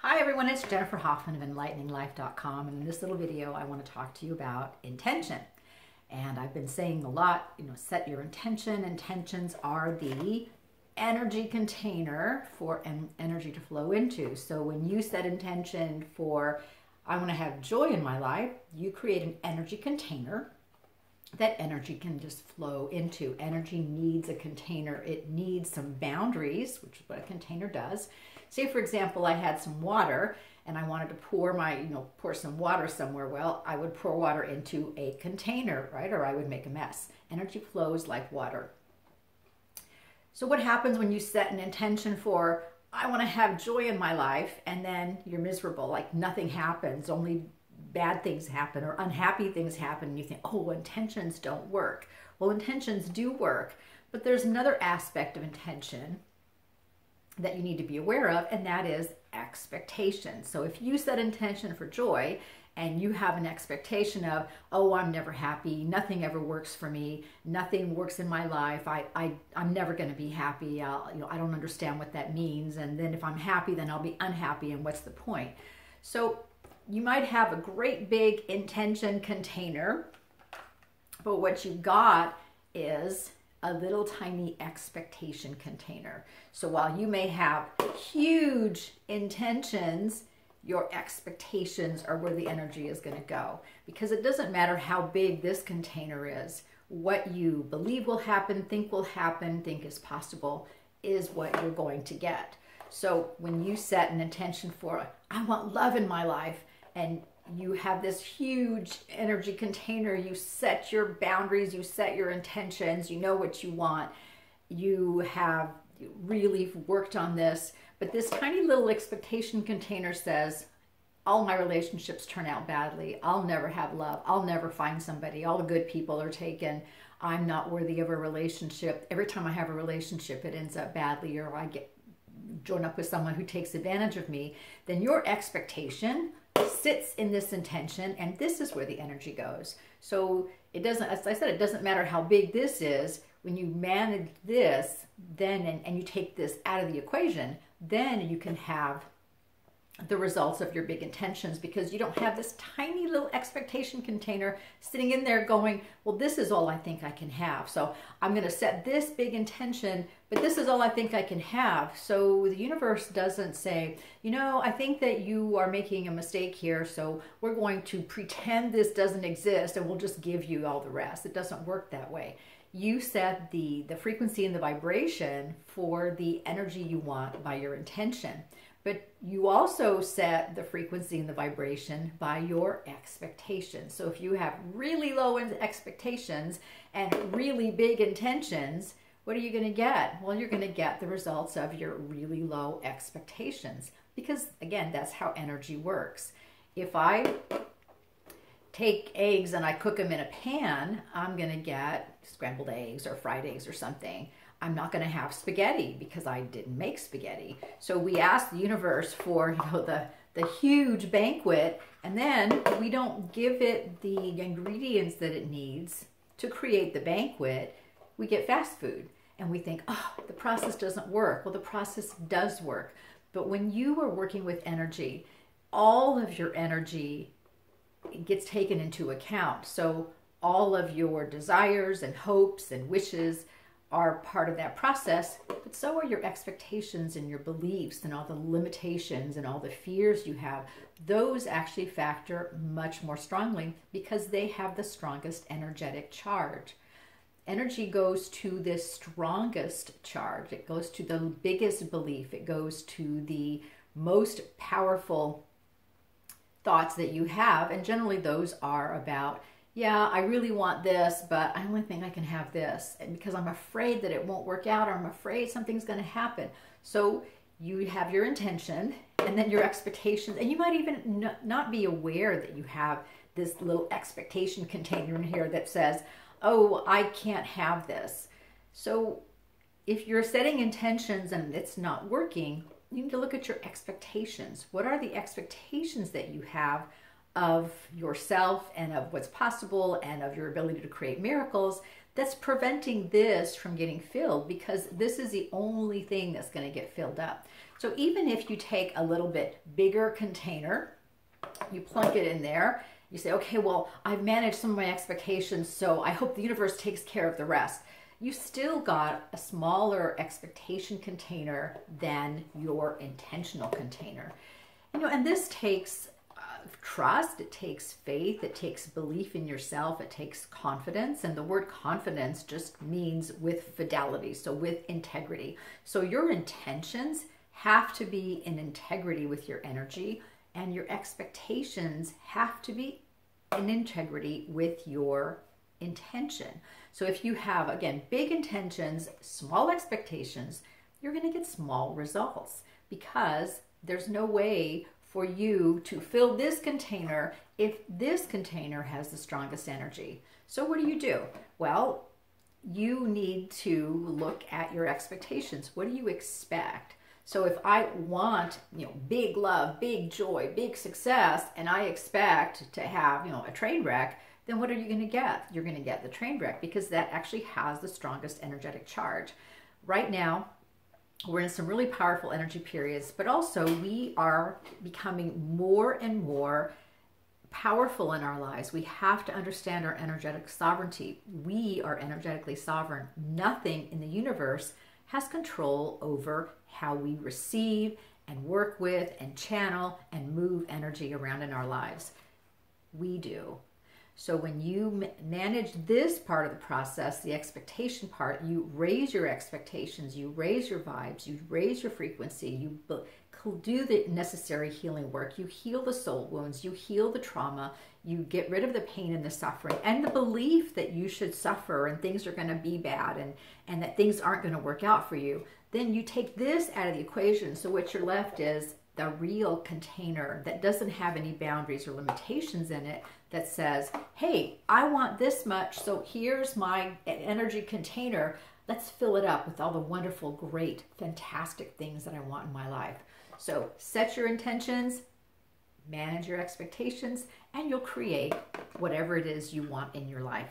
Hi everyone, it's Jennifer Hoffman of EnlighteningLife.com, and in this little video I want to talk to you about intention. And I've been saying a lot, set your intention. Intentions are the energy container for energy to flow into. So when you set intention for, I want to have joy in my life, you create an energy container that energy can just flow into. Energy needs a container. It needs some boundaries, which is what a container does. Say, for example, I had some water and I wanted to pour some water somewhere. Well, I would pour water into a container, right? Or I would make a mess. Energy flows like water. So what happens when you set an intention for, I want to have joy in my life, and then you're miserable, like nothing happens, only bad things happen or unhappy things happen, and you think, oh, intentions don't work. Well, intentions do work, but there's another aspect of intention that you need to be aware of, and that is expectation. So if you set intention for joy and you have an expectation of, oh, I'm never happy, nothing ever works for me, nothing works in my life, I'm never going to be happy, I don't understand what that means, and then if I'm happy, then I'll be unhappy, and what's the point? So you might have a great big intention container, but what you got is a little tiny expectation container. So while you may have huge intentions, your expectations are where the energy is going to go. Because it doesn't matter how big this container is, what you believe will happen, think is possible, is what you're going to get. So when you set an intention for, I want love in my life, and you have this huge energy container, you set your boundaries, you set your intentions, you know what you want, you have really worked on this, but this tiny little expectation container says, all my relationships turn out badly, I'll never have love, I'll never find somebody, all the good people are taken, I'm not worthy of a relationship, every time I have a relationship it ends up badly, or I get joined up with someone who takes advantage of me. Then your expectation sits in this intention, and this is where the energy goes. So it doesn't, as I said, it doesn't matter how big this is. When you manage this, then and you take this out of the equation, then you can have the results of your big intentions, because you don't have this tiny little expectation container sitting in there going, well, this is all I think I can have. So I'm going to set this big intention, but this is all I think I can have. So the universe doesn't say, I think that you are making a mistake here, so we're going to pretend this doesn't exist and we'll just give you all the rest. It doesn't work that way. You set the frequency and the vibration for the energy you want by your intention. But you also set the frequency and the vibration by your expectations. So if you have really low expectations and really big intentions, what are you going to get? Well, you're going to get the results of your really low expectations. Because again, that's how energy works. If I take eggs and I cook them in a pan, I'm going to get scrambled eggs or fried eggs or something. I'm not going to have spaghetti because I didn't make spaghetti. So we ask the universe for, the huge banquet, and then we don't give it the ingredients that it needs to create the banquet. We get fast food and we think, oh, the process doesn't work. Well, the process does work. But when you are working with energy, all of your energy gets taken into account. So all of your desires and hopes and wishes are part of that process, but so are your expectations and your beliefs and all the limitations and all the fears you have. Those actually factor much more strongly because they have the strongest energetic charge. Energy goes to the strongest charge. It goes to the biggest belief. It goes to the most powerful thoughts that you have, and generally those are about, yeah, I really want this, but I only think I can have this, and because I'm afraid that it won't work out, or I'm afraid something's going to happen. So you have your intention and then your expectations, and you might even not be aware that you have this little expectation container in here that says, oh, I can't have this. So if you're setting intentions and it's not working, you need to look at your expectations. What are the expectations that you have of yourself and of what's possible and of your ability to create miracles that's preventing this from getting filled? Because this is the only thing that's going to get filled up. So even if you take a little bit bigger container, you plunk it in there, you say, okay, well, I've managed some of my expectations, so I hope the universe takes care of the rest. You still got a smaller expectation container than your intentional container. You know, and this takes trust, it takes faith, it takes belief in yourself, it takes confidence. And the word confidence just means with fidelity, so with integrity. So your intentions have to be in integrity with your energy, and your expectations have to be in integrity with your intention. So if you have, again, big intentions, small expectations, you're going to get small results, because there's no way for you to fill this container if this container has the strongest energy. So what do? Well, you need to look at your expectations. What do you expect? So if I want, big love, big joy, big success, and I expect to have, a train wreck, then what are you going to get? You're going to get the train wreck, because that actually has the strongest energetic charge. Right now, we're in some really powerful energy periods, but also we are becoming more and more powerful in our lives. We have to understand our energetic sovereignty. We are energetically sovereign. Nothing in the universe has control over how we receive and work with and channel and move energy around in our lives. We do. So when you manage this part of the process, the expectation part, you raise your expectations, you raise your vibes, you raise your frequency, you do the necessary healing work, you heal the soul wounds, you heal the trauma, you get rid of the pain and the suffering and the belief that you should suffer and things are going to be bad and that things aren't going to work out for you. Then you take this out of the equation. So what you're left is the real container that doesn't have any boundaries or limitations in it, that says, hey, I want this much, so here's my energy container. Let's fill it up with all the wonderful, great, fantastic things that I want in my life. So set your intentions, manage your expectations, and you'll create whatever it is you want in your life.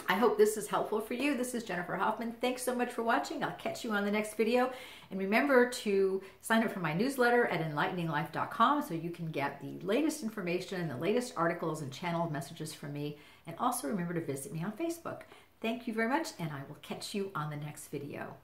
I hope this is helpful for you. This is Jennifer Hoffman. Thanks so much for watching. I'll catch you on the next video. And remember to sign up for my newsletter at enlighteninglife.com so you can get the latest information and the latest articles and channeled messages from me. And also remember to visit me on Facebook. Thank you very much, and I will catch you on the next video.